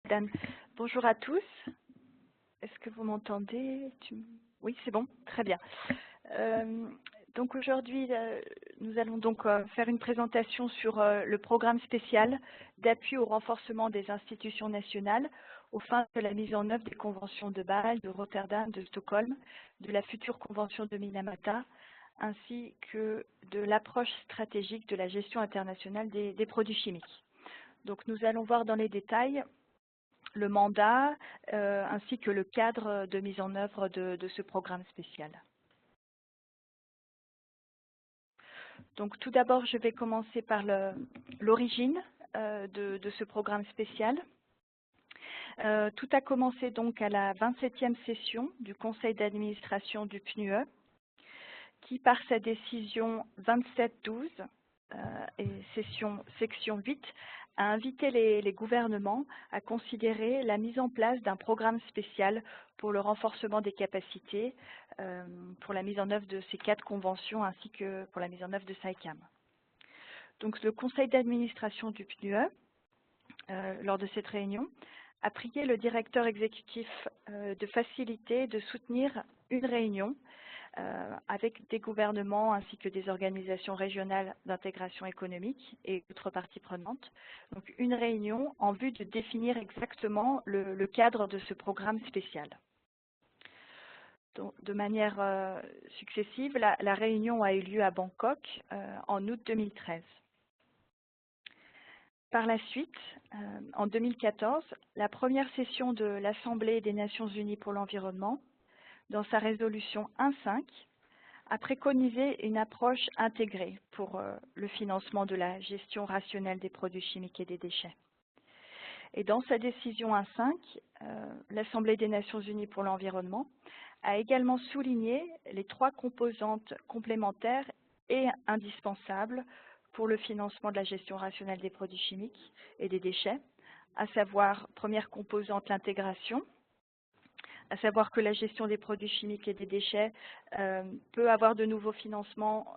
Dan. Bonjour à tous. Est-ce que vous m'entendez? Oui, c'est bon, très bien. Donc aujourd'hui, nous allons donc faire une présentation sur le programme spécial d'appui au renforcement des institutions nationales aux fins de la mise en œuvre des conventions de Bâle, de Rotterdam, de Stockholm, de la future convention de Minamata, ainsi que de l'approche stratégique de la gestion internationale des produits chimiques. Donc nous allons voir dans les détails le mandat ainsi que le cadre de mise en œuvre de ce programme spécial. Donc tout d'abord, je vais commencer par l'origine de ce programme spécial. Tout a commencé donc à la 27e session du conseil d'administration du PNUE, qui par sa décision 2712 et section 8 a invité les gouvernements à considérer la mise en place d'un programme spécial pour le renforcement des capacités, pour la mise en œuvre de ces 4 conventions ainsi que pour la mise en œuvre de SAICAM. Donc le conseil d'administration du PNUE, lors de cette réunion, a prié le directeur exécutif de faciliter et de soutenir une réunion avec des gouvernements ainsi que des organisations régionales d'intégration économique et d'autres parties prenantes. Donc une réunion en vue de définir exactement le cadre de ce programme spécial. Donc, de manière successive, la réunion a eu lieu à Bangkok en août 2013. Par la suite, en 2014, la première session de l'Assemblée des Nations Unies pour l'environnement, dans sa résolution 1.5, a préconisé une approche intégrée pour le financement de la gestion rationnelle des produits chimiques et des déchets. Et dans sa décision 1.5, l'Assemblée des Nations Unies pour l'environnement a également souligné les 3 composantes complémentaires et indispensables pour le financement de la gestion rationnelle des produits chimiques et des déchets, à savoir, première composante, l'intégration, à savoir que la gestion des produits chimiques et des déchets peut avoir de nouveaux financements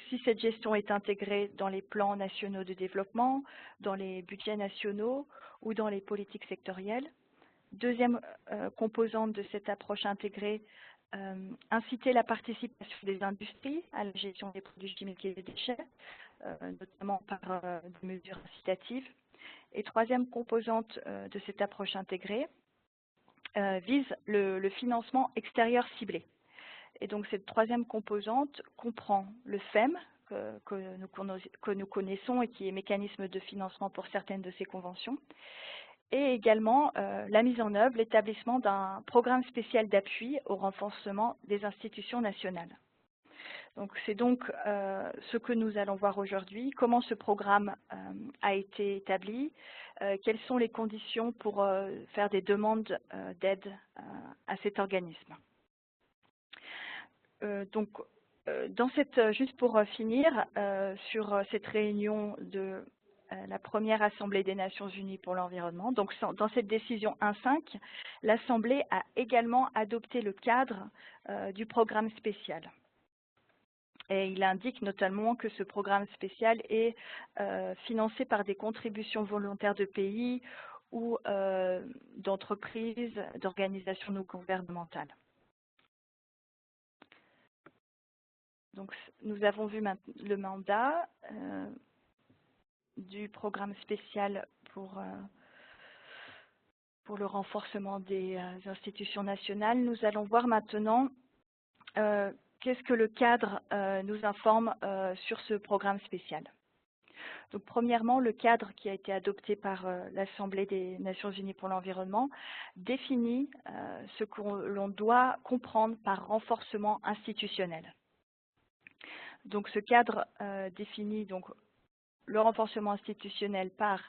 si cette gestion est intégrée dans les plans nationaux de développement, dans les budgets nationaux ou dans les politiques sectorielles. Deuxième composante de cette approche intégrée, inciter la participation des industries à la gestion des produits chimiques et des déchets, notamment par des mesures incitatives. Et troisième composante de cette approche intégrée, vise le financement extérieur ciblé. Et donc cette troisième composante comprend le FEM, que nous connaissons et qui est mécanisme de financement pour certaines de ces conventions, et également la mise en œuvre, l'établissement d'un programme spécial d'appui au renforcement des institutions nationales. Donc c'est donc ce que nous allons voir aujourd'hui, comment ce programme a été établi, quelles sont les conditions pour faire des demandes d'aide à cet organisme. Juste pour finir, sur cette réunion de la première Assemblée des Nations Unies pour l'environnement, donc dans cette décision 1.5, l'Assemblée a également adopté le cadre du programme spécial. Et il indique notamment que ce programme spécial est financé par des contributions volontaires de pays ou d'entreprises, d'organisations non gouvernementales. Donc, nous avons vu le mandat du programme spécial pour le renforcement des institutions nationales. Nous allons voir maintenant qu'est-ce que le cadre nous informe sur ce programme spécial. Donc, premièrement, le cadre qui a été adopté par l'Assemblée des Nations Unies pour l'environnement définit ce que l'on doit comprendre par renforcement institutionnel. Donc, ce cadre définit donc le renforcement institutionnel par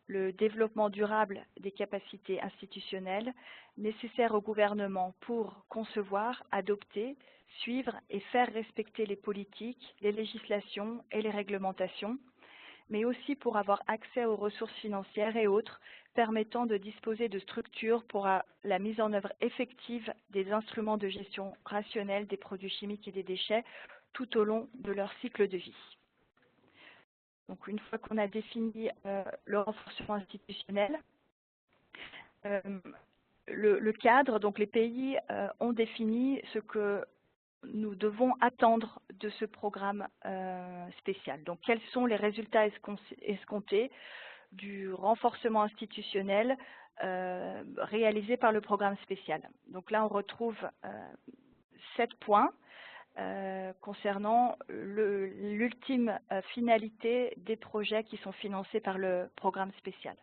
le développement durable des capacités institutionnelles nécessaires au gouvernement pour concevoir, adopter, suivre et faire respecter les politiques, les législations et les réglementations, mais aussi pour avoir accès aux ressources financières et autres permettant de disposer de structures pour la mise en œuvre effective des instruments de gestion rationnelle des produits chimiques et des déchets tout au long de leur cycle de vie. Donc, une fois qu'on a défini le renforcement institutionnel, le cadre, donc les pays ont défini ce que nous devons attendre de ce programme spécial. Donc, quels sont les résultats escomptés du renforcement institutionnel réalisé par le programme spécial. Donc là, on retrouve 7 points concernant l'ultime finalité des projets qui sont financés par le programme spécial.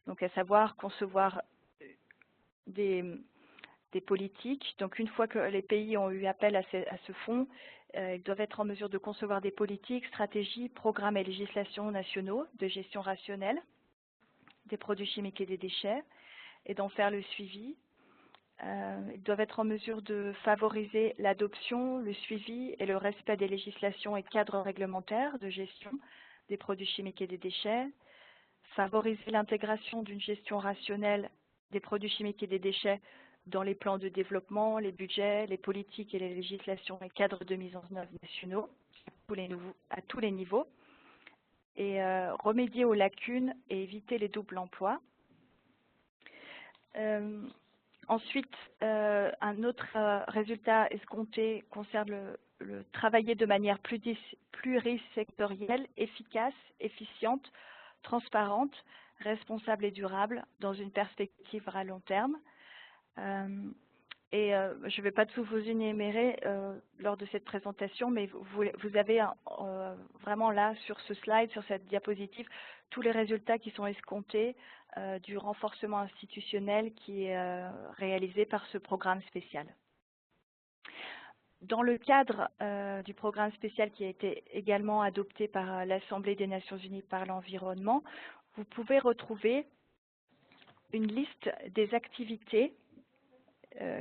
Donc, à savoir concevoir des politiques. Donc, une fois que les pays ont eu appel à ce fonds, ils doivent être en mesure de concevoir des politiques, stratégies, programmes et législations nationaux de gestion rationnelle des produits chimiques et des déchets et d'en faire le suivi. Ils doivent être en mesure de favoriser l'adoption, le suivi et le respect des législations et cadres réglementaires de gestion des produits chimiques et des déchets, favoriser l'intégration d'une gestion rationnelle des produits chimiques et des déchets dans les plans de développement, les budgets, les politiques et les législations et cadres de mise en œuvre nationaux à tous les niveaux, et remédier aux lacunes et éviter les doubles emplois. Ensuite, un autre résultat escompté concerne le travailler de manière plurisectorielle, efficace, efficiente, transparente, responsable et durable dans une perspective à long terme. Je ne vais pas tout vous énumérer lors de cette présentation, mais vous avez vraiment là, sur ce slide, sur cette diapositive, tous les résultats qui sont escomptés du renforcement institutionnel qui est réalisé par ce programme spécial. Dans le cadre du programme spécial qui a été également adopté par l'Assemblée des Nations Unies par l'environnement, vous pouvez retrouver une liste des activités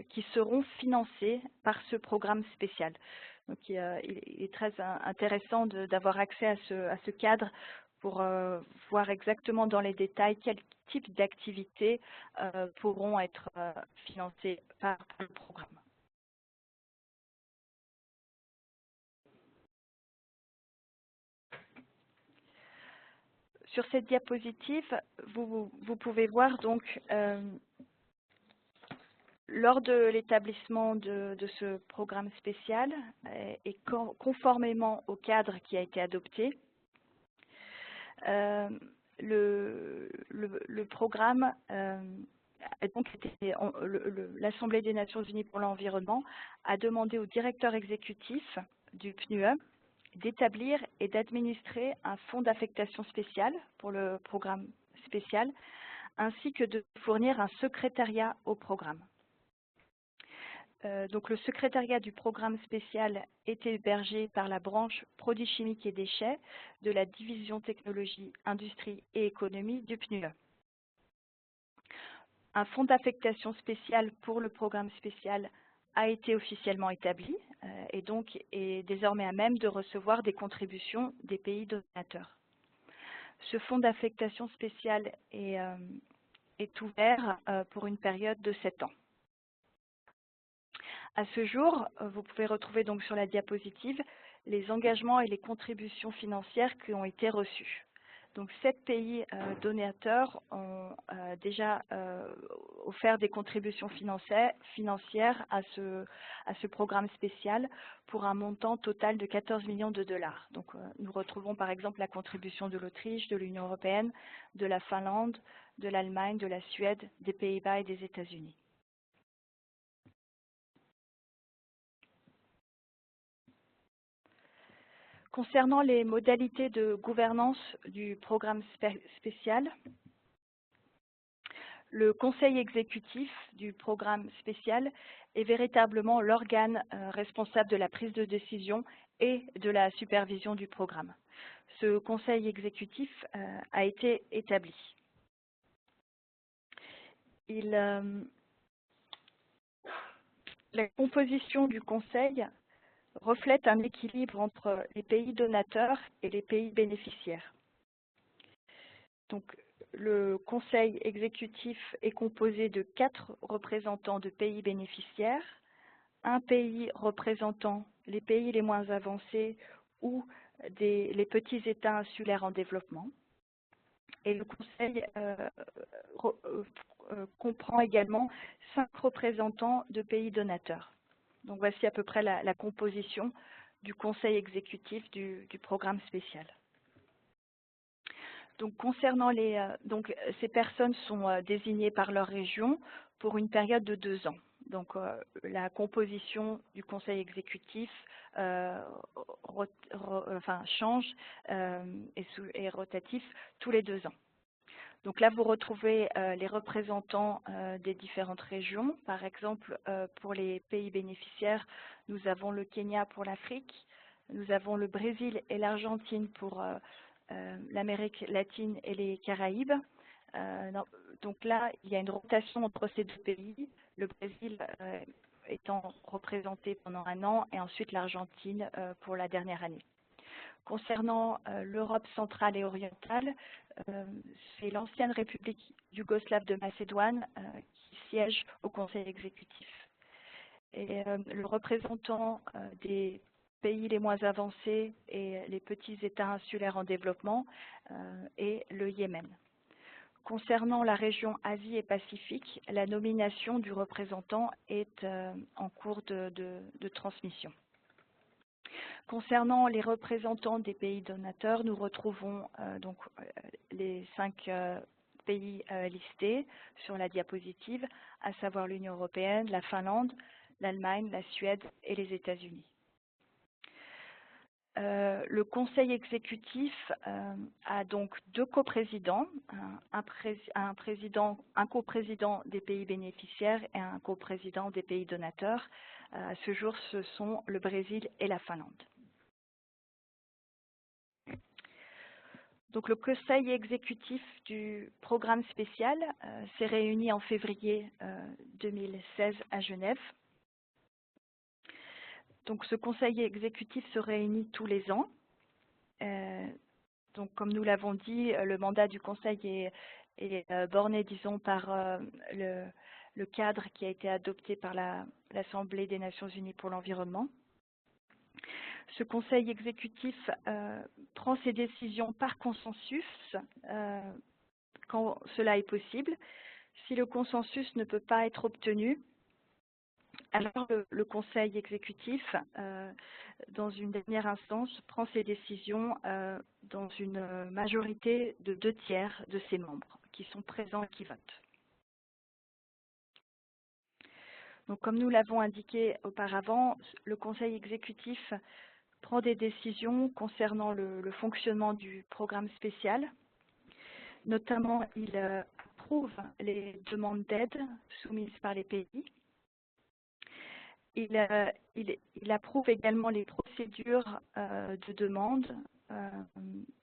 qui seront financés par ce programme spécial. Donc, il est très intéressant d'avoir accès à ce cadre pour voir exactement dans les détails quel type d'activités pourront être financées par le programme. Sur cette diapositive, vous pouvez voir donc lors de l'établissement de ce programme spécial et conformément au cadre qui a été adopté, le programme donc l'Assemblée des Nations Unies pour l'environnement a demandé au directeur exécutif du PNUE d'établir et d'administrer un fonds d'affectation spéciale pour le programme spécial, ainsi que de fournir un secrétariat au programme. Donc, le secrétariat du programme spécial est hébergé par la branche Produits chimiques et déchets de la division technologie, industrie et économie du PNUE. Un fonds d'affectation spéciale pour le programme spécial a été officiellement établi et donc est désormais à même de recevoir des contributions des pays donateurs. Ce fonds d'affectation spéciale est ouvert pour une période de 7 ans. À ce jour, vous pouvez retrouver donc sur la diapositive les engagements et les contributions financières qui ont été reçus. Donc, 7 pays donateurs ont déjà offert des contributions financières à ce programme spécial pour un montant total de 14 millions de dollars. Donc, nous retrouvons par exemple la contribution de l'Autriche, de l'Union européenne, de la Finlande, de l'Allemagne, de la Suède, des Pays-Bas et des États-Unis. Concernant les modalités de gouvernance du programme spécial, le conseil exécutif du programme spécial est véritablement l'organe responsable de la prise de décision et de la supervision du programme. Ce conseil exécutif a été établi. La composition du conseil reflète un équilibre entre les pays donateurs et les pays bénéficiaires. Donc, le conseil exécutif est composé de 4 représentants de pays bénéficiaires, un pays représentant les pays les moins avancés ou les petits États insulaires en développement. Et le conseil comprend également 5 représentants de pays donateurs. Donc voici à peu près la composition du conseil exécutif du programme spécial. Donc concernant ces personnes sont désignées par leur région pour une période de 2 ans. Donc la composition du conseil exécutif change et est rotatif tous les 2 ans. Donc là, vous retrouvez les représentants des différentes régions. Par exemple, pour les pays bénéficiaires, nous avons le Kenya pour l'Afrique, nous avons le Brésil et l'Argentine pour l'Amérique latine et les Caraïbes. Donc là, il y a une rotation entre ces 2 pays, le Brésil étant représenté pendant 1 an et ensuite l'Argentine pour la dernière année. Concernant l'Europe centrale et orientale, c'est l'ancienne République yougoslave de Macédoine qui siège au Conseil exécutif. Et le représentant des pays les moins avancés et les petits États insulaires en développement est le Yémen. Concernant la région Asie et Pacifique, la nomination du représentant est en cours de transmission. Concernant les représentants des pays donateurs, nous retrouvons les 5 pays listés sur la diapositive, à savoir l'Union européenne, la Finlande, l'Allemagne, la Suède et les États-Unis. Le conseil exécutif a donc 2 coprésidents, un coprésident des pays bénéficiaires et un coprésident des pays donateurs. À ce jour, ce sont le Brésil et la Finlande. Donc, le conseil exécutif du programme spécial s'est réuni en février 2016 à Genève. Donc, ce conseil exécutif se réunit tous les ans. Donc, comme nous l'avons dit, le mandat du conseil est borné, disons, par le cadre qui a été adopté par l'Assemblée des Nations Unies pour l'environnement. Ce conseil exécutif prend ses décisions par consensus quand cela est possible. Si le consensus ne peut pas être obtenu, alors le conseil exécutif, dans une dernière instance, prend ses décisions dans une majorité de 2/3 de ses membres qui sont présents et qui votent. Donc, comme nous l'avons indiqué auparavant, le conseil exécutif prend des décisions concernant le fonctionnement du programme spécial. Notamment, il approuve les demandes d'aide soumises par les pays. Il approuve également les procédures de demande,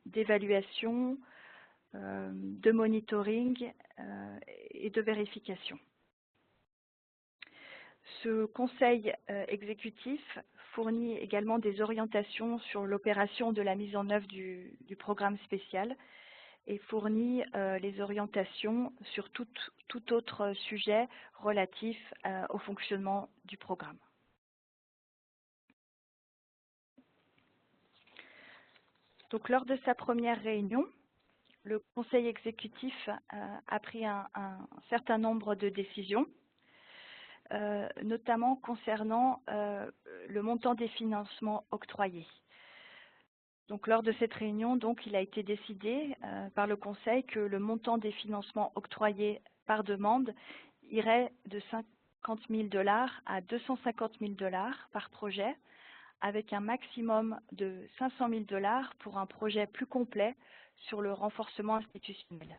d'évaluation, de monitoring et de vérification. Ce conseil exécutif fournit également des orientations sur l'opération de la mise en œuvre du programme spécial et fournit les orientations sur tout autre sujet relatif au fonctionnement du programme. Donc, lors de sa première réunion, le conseil exécutif a pris un certain nombre de décisions, notamment concernant le montant des financements octroyés. Donc, lors de cette réunion, il a été décidé par le Conseil que le montant des financements octroyés par demande irait de 50 000 $ à 250 000 $ par projet, avec un maximum de 500 000 $ pour un projet plus complet sur le renforcement institutionnel.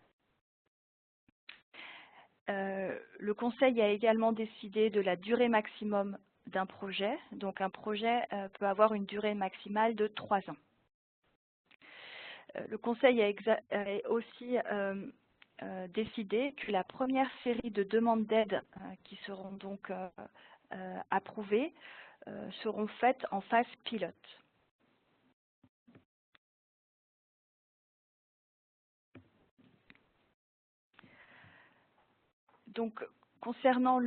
Le Conseil a également décidé de la durée maximum d'un projet. Donc, un projet peut avoir une durée maximale de 3 ans. Le Conseil a aussi décidé que la première série de demandes d'aide qui seront donc approuvées seront faites en phase pilote. Donc, concernant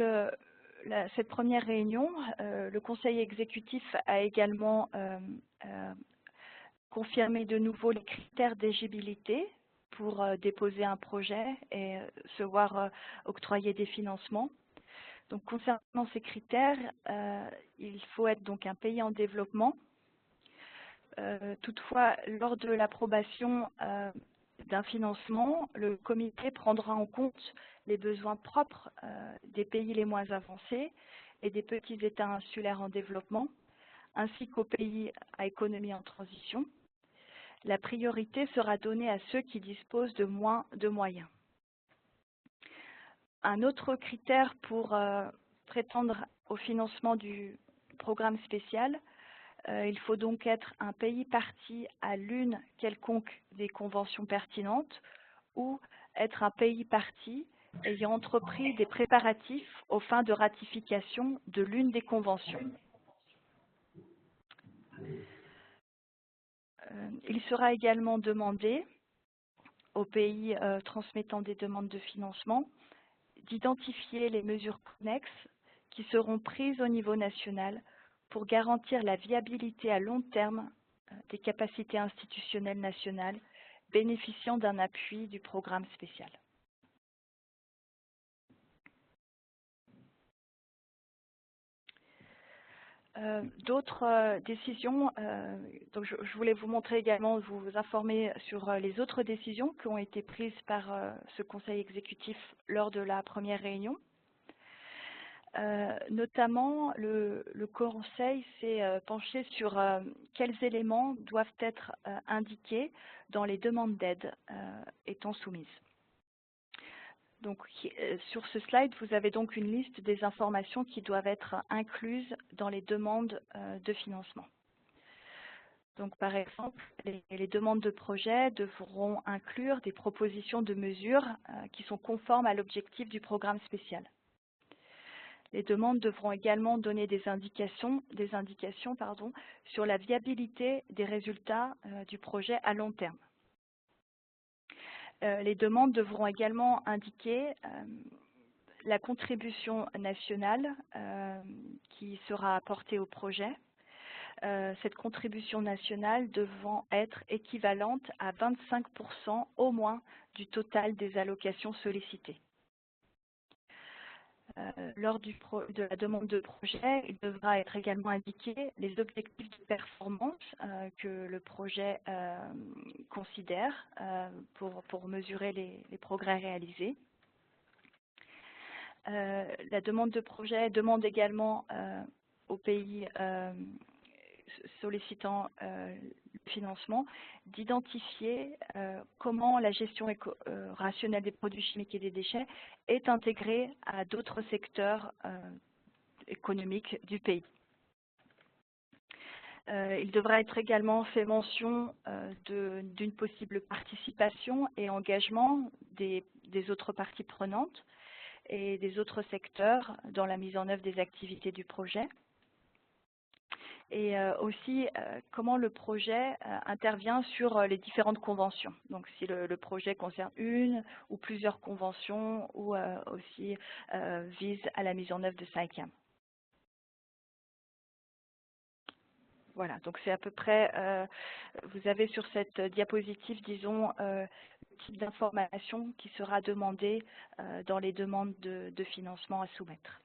cette première réunion, le Conseil exécutif a également confirmé de nouveau les critères d'éligibilité pour déposer un projet et se voir octroyer des financements. Donc, concernant ces critères, il faut être donc un pays en développement. Toutefois, lors de l'approbation d'un financement, le comité prendra en compte les besoins propres des pays les moins avancés et des petits États insulaires en développement, ainsi qu'aux pays à économie en transition. La priorité sera donnée à ceux qui disposent de moins de moyens. Un autre critère pour prétendre au financement du programme spécial, il faut donc être un pays partie à l'une quelconque des conventions pertinentes ou être un pays partie ayant entrepris des préparatifs aux fins de ratification de l'une des conventions. Il sera également demandé aux pays transmettant des demandes de financement d'identifier les mesures connexes qui seront prises au niveau national pour garantir la viabilité à long terme des capacités institutionnelles nationales bénéficiant d'un appui du programme spécial. D'autres décisions, donc je voulais vous montrer également, vous informer sur les autres décisions qui ont été prises par ce conseil exécutif lors de la première réunion. Notamment, le conseil s'est penché sur quels éléments doivent être indiqués dans les demandes d'aide étant soumises. Donc, sur ce slide, vous avez donc une liste des informations qui doivent être incluses dans les demandes de financement. Donc, par exemple, les demandes de projet devront inclure des propositions de mesures qui sont conformes à l'objectif du programme spécial. Les demandes devront également donner des indications sur la viabilité des résultats du projet à long terme. Les demandes devront également indiquer la contribution nationale qui sera apportée au projet. Cette contribution nationale devant être équivalente à 25% au moins du total des allocations sollicitées. Lors de la demande de projet, il devra être également indiqué les objectifs de performance que le projet considère pour mesurer les progrès réalisés. La demande de projet demande également aux pays sollicitant le financement d'identifier comment la gestion rationnelle des produits chimiques et des déchets est intégrée à d'autres secteurs économiques du pays. Il devra être également fait mention d'une possible participation et engagement des autres parties prenantes et des autres secteurs dans la mise en œuvre des activités du projet. Et aussi comment le projet intervient sur les différentes conventions. Donc si le projet concerne une ou plusieurs conventions ou aussi vise à la mise en œuvre de 5e. Voilà, donc c'est à peu près, vous avez sur cette diapositive, disons, le type d'information qui sera demandé dans les demandes de financement à soumettre.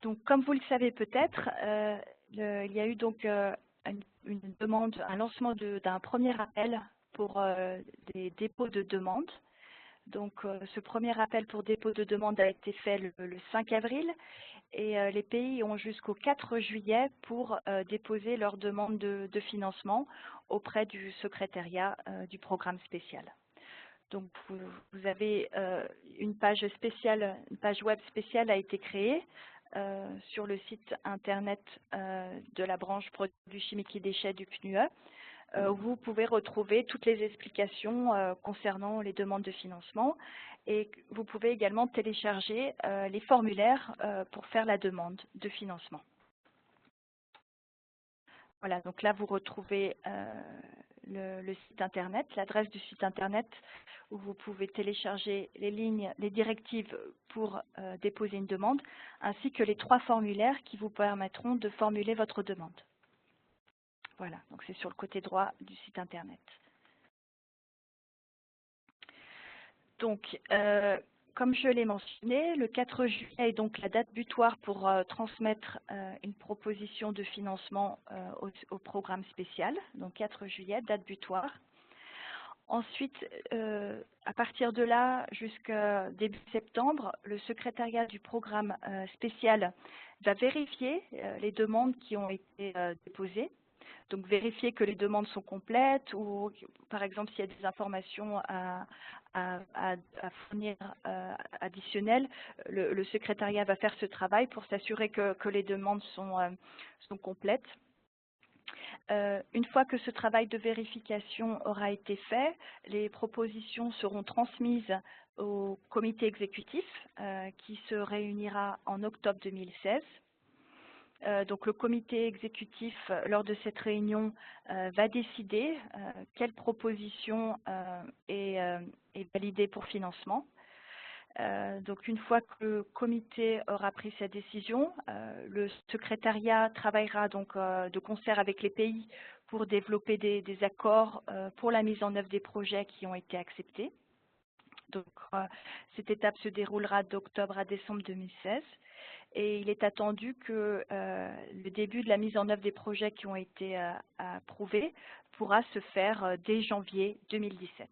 Donc, comme vous le savez peut-être, il y a eu donc une demande, un lancement d'un premier appel pour des dépôts de demande. Donc, ce premier appel pour dépôt de demande a été fait le 5 avril et les pays ont jusqu'au 4 juillet pour déposer leur demande de financement auprès du secrétariat du programme spécial. Donc, vous avez une page spéciale, une page web spéciale a été créée sur le site internet de la branche produits chimiques et déchets du PNUE. Vous pouvez retrouver toutes les explications concernant les demandes de financement et vous pouvez également télécharger les formulaires pour faire la demande de financement. Voilà, donc là vous retrouvez le site internet, l'adresse du site internet où vous pouvez télécharger les directives pour déposer une demande, ainsi que les 3 formulaires qui vous permettront de formuler votre demande. Voilà, donc c'est sur le côté droit du site internet. Donc, comme je l'ai mentionné, le 4 juillet est donc la date butoir pour transmettre une proposition de financement au programme spécial. Donc 4 juillet, date butoir. Ensuite, à partir de là, jusqu'à début septembre, le secrétariat du programme spécial va vérifier les demandes qui ont été déposées. Donc, vérifier que les demandes sont complètes ou, par exemple, s'il y a des informations à fournir additionnelles, le secrétariat va faire ce travail pour s'assurer que les demandes sont complètes. Une fois que ce travail de vérification aura été fait, les propositions seront transmises au comité exécutif qui se réunira en octobre 2016. Donc le comité exécutif, lors de cette réunion, va décider quelle proposition est validée pour financement. Donc une fois que le comité aura pris sa décision, le secrétariat travaillera donc de concert avec les pays pour développer des accords pour la mise en œuvre des projets qui ont été acceptés. Donc cette étape se déroulera d'octobre à décembre 2016 et il est attendu que le début de la mise en œuvre des projets qui ont été approuvés pourra se faire dès janvier 2017.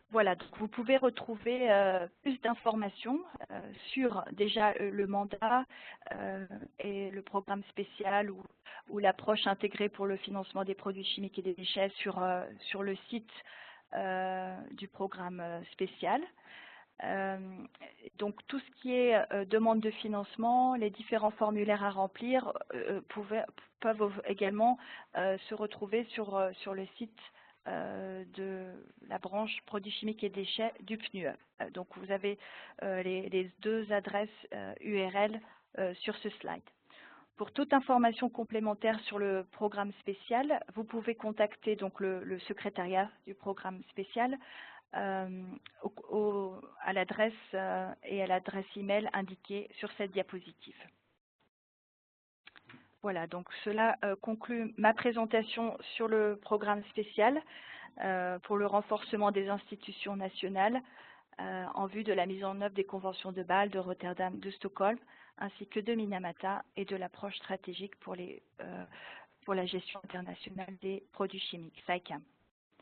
Voilà, donc vous pouvez retrouver plus d'informations sur déjà le mandat et le programme spécial ou l'approche intégrée pour le financement des produits chimiques et des déchets sur le site du programme spécial. Donc tout ce qui est demande de financement, les différents formulaires à remplir peuvent également se retrouver sur le site de la branche produits chimiques et déchets du PNUE. Donc vous avez les deux adresses URL sur ce slide. Pour toute information complémentaire sur le programme spécial, vous pouvez contacter donc le secrétariat du programme spécial à l'adresse et à l'adresse email indiquée sur cette diapositive. Voilà, donc cela conclut ma présentation sur le programme spécial pour le renforcement des institutions nationales en vue de la mise en œuvre des conventions de Bâle, de Rotterdam, de Stockholm, ainsi que de Minamata et de l'approche stratégique pour la gestion internationale des produits chimiques, SAICAM.